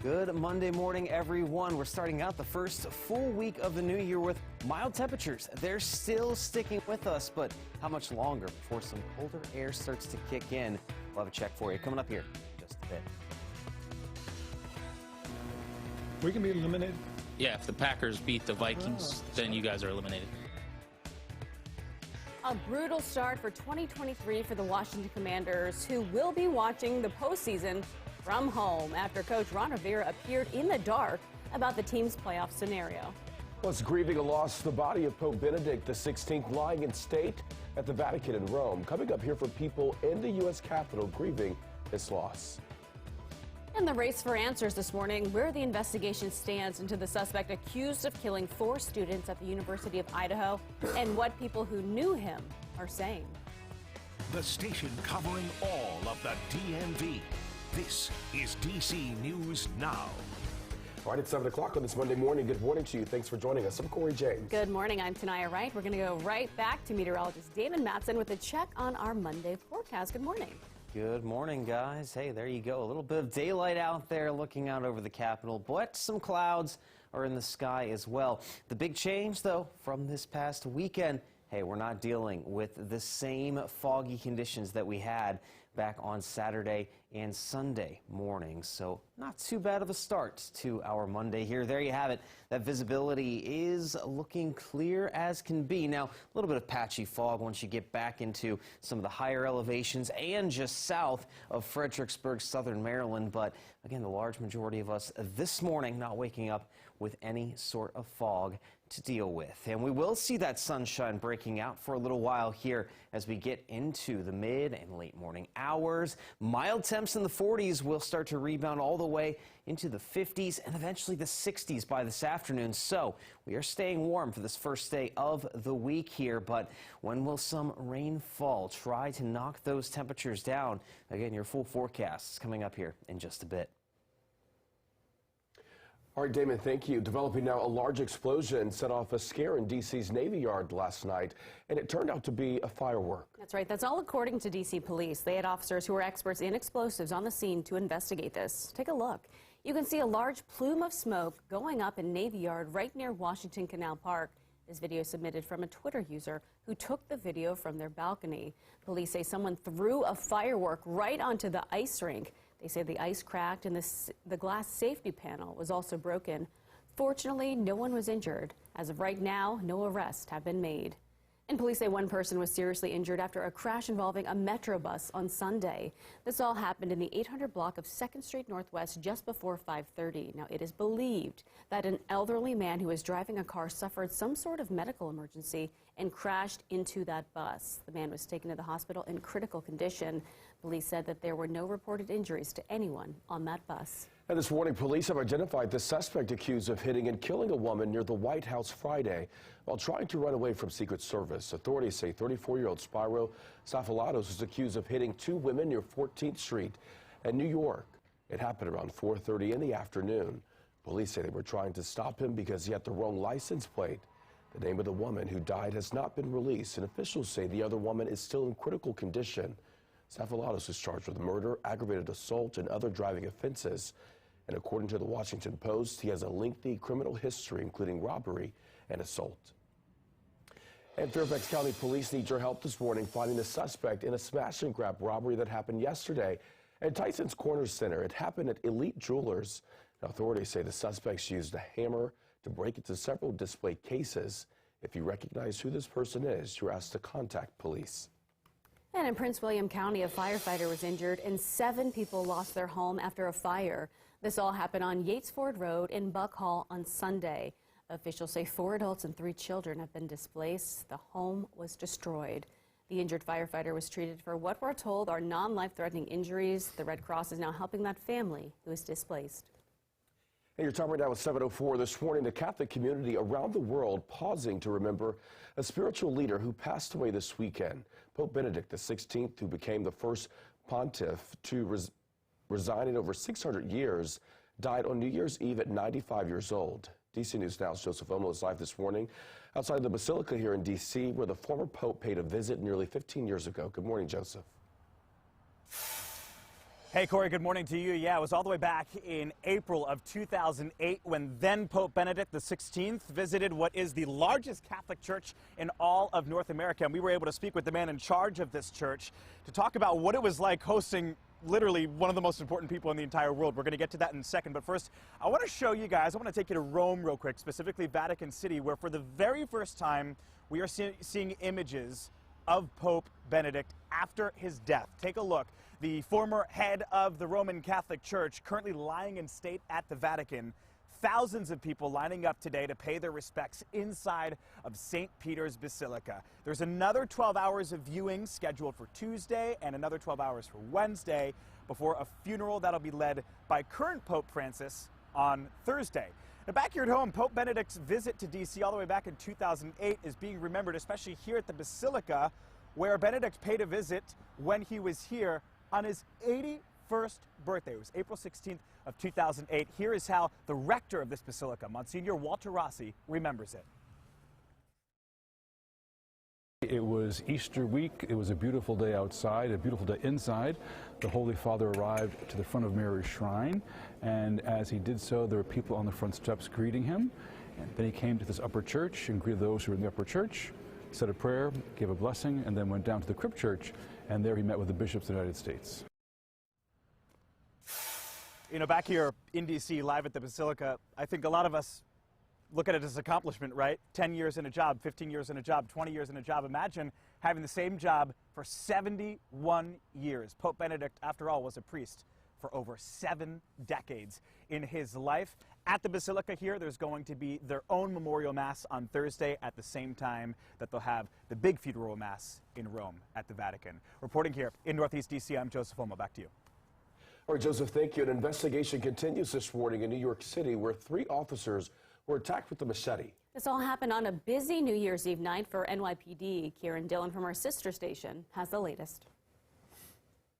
Good Monday morning, everyone. We're starting out the first full week of the new year with mild temperatures. They're still sticking with us, but how much longer before some colder air starts to kick in? We'll have a check for you coming up here in just a bit. We can be eliminated? Yeah, if the Packers beat the Vikings, then you guys are eliminated. A brutal start for 2023 for the Washington Commanders, who will be watching the postseason from home after Coach Ron Rivera appeared in the dark about the team's playoff scenario. Plus, grieving a loss, the body of Pope Benedict XVI lying in state at the Vatican in Rome. Coming up here for people in the U.S. Capitol grieving this loss. And the race for answers this morning, where the investigation stands into the suspect accused of killing 4 students at the University of Idaho, and what people who knew him are saying. The station covering all of the DMV. This is DC News Now. All right, it's 7 o'clock on this Monday morning. Good morning to you. Thanks for joining us. I'm Corey James. Good morning. I'm Tanaya Wright. We're going to go right back to meteorologist Damon Matson with a check on our Monday forecast. Good morning. Good morning, guys. Hey, there you go. A little bit of daylight out there looking out over the Capitol, but some clouds are in the sky as well. The big change, though, from this past weekend, hey, we're not dealing with the same foggy conditions that we had back on Saturday and Sunday morning. So not too bad of a start to our Monday here. There you have it. That visibility is looking clear as can be. Now, a little bit of patchy fog once you get back into some of the higher elevations and just south of Fredericksburg, southern Maryland. But again, the large majority of us this morning not waking up with any sort of fog to deal with. And we will see that sunshine breaking out for a little while here as we get into the mid and late morning hours. Mild temps in the 40s will start to rebound all the way into the 50s and eventually the 60s by this afternoon. So we are staying warm for this first day of the week here. But when will some rain fall? Try to knock those temperatures down. Again, your full forecast is coming up here in just a bit. All right, Damon, thank you. Developing now, a large explosion set off a scare in D.C.'s Navy Yard last night, and it turned out to be a firework. That's right. That's all according to D.C. police. They had officers who were experts in explosives on the scene to investigate this. Take a look. You can see a large plume of smoke going up in Navy Yard right near Washington Canal Park. This video submitted from a Twitter user who took the video from their balcony. Police say someone threw a firework right onto the ice rink. They say the ice cracked and the glass safety panel was also broken. Fortunately, no one was injured. As of right now, no arrests have been made. And police say one person was seriously injured after a crash involving a Metro bus on Sunday. This all happened in the 800 block of 2nd Street Northwest just before 5:30. Now, it is believed that an elderly man who was driving a car suffered some sort of medical emergency and crashed into that bus. The man was taken to the hospital in critical condition. Police said that there were no reported injuries to anyone on that bus. And this morning, police have identified the suspect accused of hitting and killing a woman near the White House Friday while trying to run away from Secret Service. Authorities say 34-year-old Spyro Safilatos is accused of hitting 2 women near 14th Street in New York. It happened around 4:30 in the afternoon. Police say they were trying to stop him because he had the wrong license plate. The name of the woman who died has not been released, and officials say the other woman is still in critical condition. Safilatos is charged with murder, aggravated assault, and other driving offenses. And according to the Washington Post, he has a lengthy criminal history, including robbery and assault. And Fairfax County Police need your help this morning finding the suspect in a smash and grab robbery that happened yesterday at Tyson's Corner Center. It happened at Elite Jewelers. Now, authorities say the suspects used a hammer to break into several display cases. If you recognize who this person is, you're asked to contact police. And in Prince William County, a firefighter was injured and 7 people lost their home after a fire. This all happened on Yates Ford Road in Buck Hall on Sunday. Officials say 4 adults and 3 children have been displaced. The home was destroyed. The injured firefighter was treated for what we're told are non-life-threatening injuries. The Red Cross is now helping that family who is displaced. And your time right now is 7:04. This morning, the Catholic community around the world pausing to remember a spiritual leader who passed away this weekend. Pope Benedict XVI, who became the first pontiff to resign in over 600 years, died on New Year's Eve at 95 years old. DC News Now's Joseph Omo is live this morning outside of the Basilica here in D.C., where the former Pope paid a visit nearly 15 years ago. Good morning, Joseph. Hey, Corey, good morning to you. Yeah, it was all the way back in April of 2008 when then Pope Benedict XVI visited what is the largest Catholic church in all of North America. And we were able to speak with the man in charge of this church to talk about what it was like hosting literally one of the most important people in the entire world. We're going to get to that in a second. But first, I want to show you guys, I want to take you to Rome real quick, specifically Vatican City, where for the very first time we are seeing images of Pope Benedict after his death. Take a look. The former head of the Roman Catholic Church currently lying in state at the Vatican. Thousands of people lining up today to pay their respects inside of St. Peter's Basilica. There's another 12 hours of viewing scheduled for Tuesday and another 12 hours for Wednesday before a funeral that'll be led by current Pope Francis on Thursday. Now, back here at home, Pope Benedict's visit to D.C. all the way back in 2008 is being remembered, especially here at the Basilica, where Benedict paid a visit when he was here on his 81st birthday. It was April 16th of 2008. Here is how the rector of this basilica, Monsignor Walter Rossi, remembers it. It was Easter week. It was a beautiful day outside, a beautiful day inside. The Holy Father arrived to the front of Mary's shrine, and as he did so, there were people on the front steps greeting him. And then he came to this upper church and greeted those who were in the upper church, said a prayer, gave a blessing, and then went down to the crypt church, and there he met with the bishops of the United States. You know, back here in D.C., live at the Basilica, I think a lot of us look at it as an accomplishment, right? 10 years in a job, 15 years in a job, 20 years in a job. Imagine having the same job for 71 years. Pope Benedict, after all, was a priest for over 7 decades in his life. At the Basilica here, there's going to be their own memorial mass on Thursday at the same time that they'll have the big funeral mass in Rome at the Vatican. Reporting here in Northeast D.C., I'm Joseph Olmo. Back to you. All right, Joseph, thank you. An investigation continues this morning in New York City where 3 officers were attacked with a machete. This all happened on a busy New Year's Eve night for NYPD. Kieran Dillon from our sister station has the latest.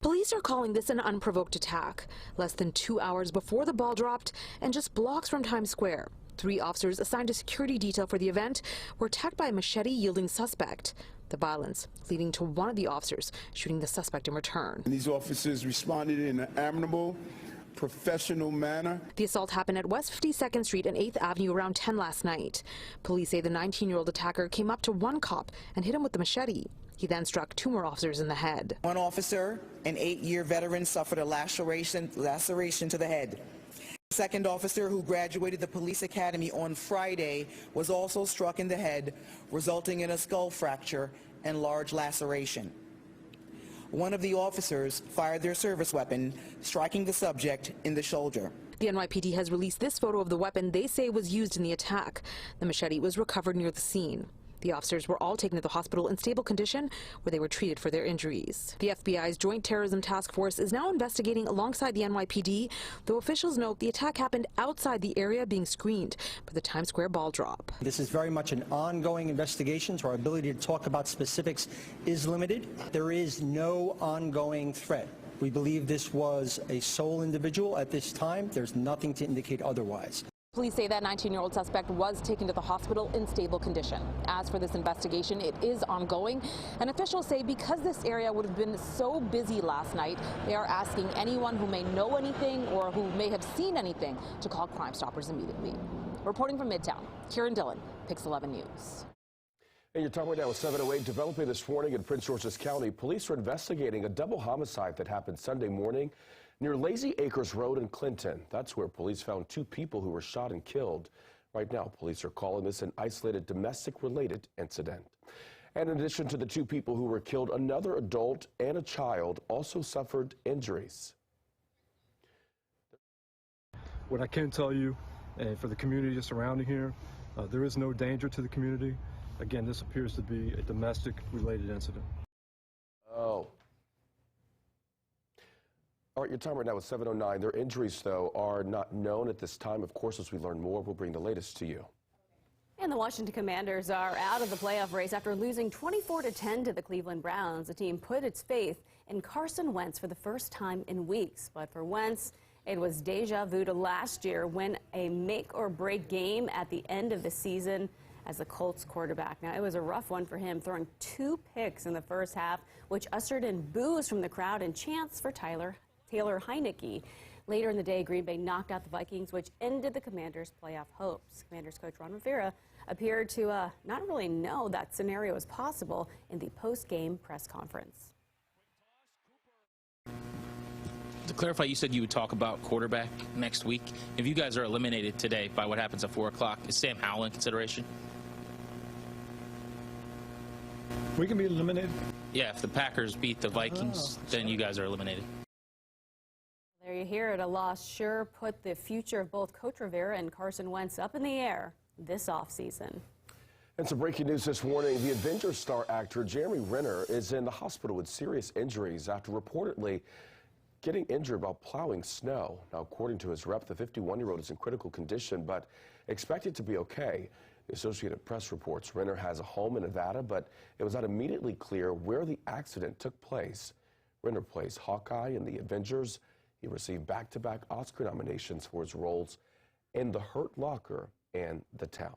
Police are calling this an unprovoked attack. Less than 2 hours before the ball dropped and just blocks from Times Square, 3 officers assigned to security detail for the event were attacked by a machete-wielding suspect. The violence leading to one of the officers shooting the suspect in return. These officers responded in an admirable, professional manner. The assault happened at West 52nd Street and 8th Avenue around 10 last night. Police say the 19-year-old attacker came up to one cop and hit him with the machete. He then struck 2 more officers in the head. One officer, an 8-year veteran, suffered a laceration to the head. The second officer, who graduated the police academy on Friday, was also struck in the head, resulting in a skull fracture and large laceration. One of the officers fired their service weapon, striking the subject in the shoulder. The NYPD has released this photo of the weapon they say was used in the attack. The machete was recovered near the scene. The officers were all taken to the hospital in stable condition, where they were treated for their injuries. The FBI's Joint Terrorism Task Force is now investigating alongside the NYPD, though officials note the attack happened outside the area being screened for the Times Square ball drop. This is very much an ongoing investigation, so our ability to talk about specifics is limited. There is no ongoing threat. We believe this was a sole individual at this time. There's nothing to indicate otherwise. Police say that 19-year-old suspect was taken to the hospital in stable condition. As for this investigation, it is ongoing, and officials say because this area would have been so busy last night, they are asking anyone who may know anything or who may have seen anything to call Crime Stoppers immediately. Reporting from Midtown, Kieran Dillon, Pix 11 News. And your time right now is 7:08. Developing this morning in Prince George's County, police are investigating a double homicide that happened Sunday morning near Lazy Acres Road in Clinton. That's where police found 2 people who were shot and killed. Right now, police are calling this an isolated domestic-related incident. And in addition to the 2 people who were killed, another adult and a child also suffered injuries. What I can tell you, and for the community surrounding here, there is no danger to the community. Again, this appears to be a domestic-related incident. Oh. All right, your time right now is 7:09. Their injuries, though, are not known at this time. Of course, as we learn more, we'll bring the latest to you. And the Washington Commanders are out of the playoff race after losing 24-10 to the Cleveland Browns. The team put its faith in Carson Wentz for the first time in weeks. But for Wentz, it was deja vu to last year when a make-or-break game at the end of the season as the Colts quarterback. Now, it was a rough one for him, throwing 2 picks in the first half, which ushered in boos from the crowd and chants for Tyler Taylor Heineke. Later in the day, Green Bay knocked out the Vikings, which ended the Commanders' playoff hopes. Commanders coach Ron Rivera appeared to not really know that scenario was possible in the post-game press conference. To clarify, you said you would talk about quarterback next week. If you guys are eliminated today by what happens at 4 o'clock, is Sam Howell in consideration? We can be eliminated. Yeah, if the Packers beat the Vikings, then you guys are eliminated. There you hear it. A loss sure put the future of both Coach Rivera and Carson Wentz up in the air this offseason. And some breaking news this morning. The Avengers star actor Jeremy Renner is in the hospital with serious injuries after reportedly getting injured while plowing snow. Now, according to his rep, the 51-year-old is in critical condition, but expected to be okay. The Associated Press reports Renner has a home in Nevada, but it was not immediately clear where the accident took place. Renner plays Hawkeye in The Avengers. He received back-to-back Oscar nominations for his roles in The Hurt Locker and The Town.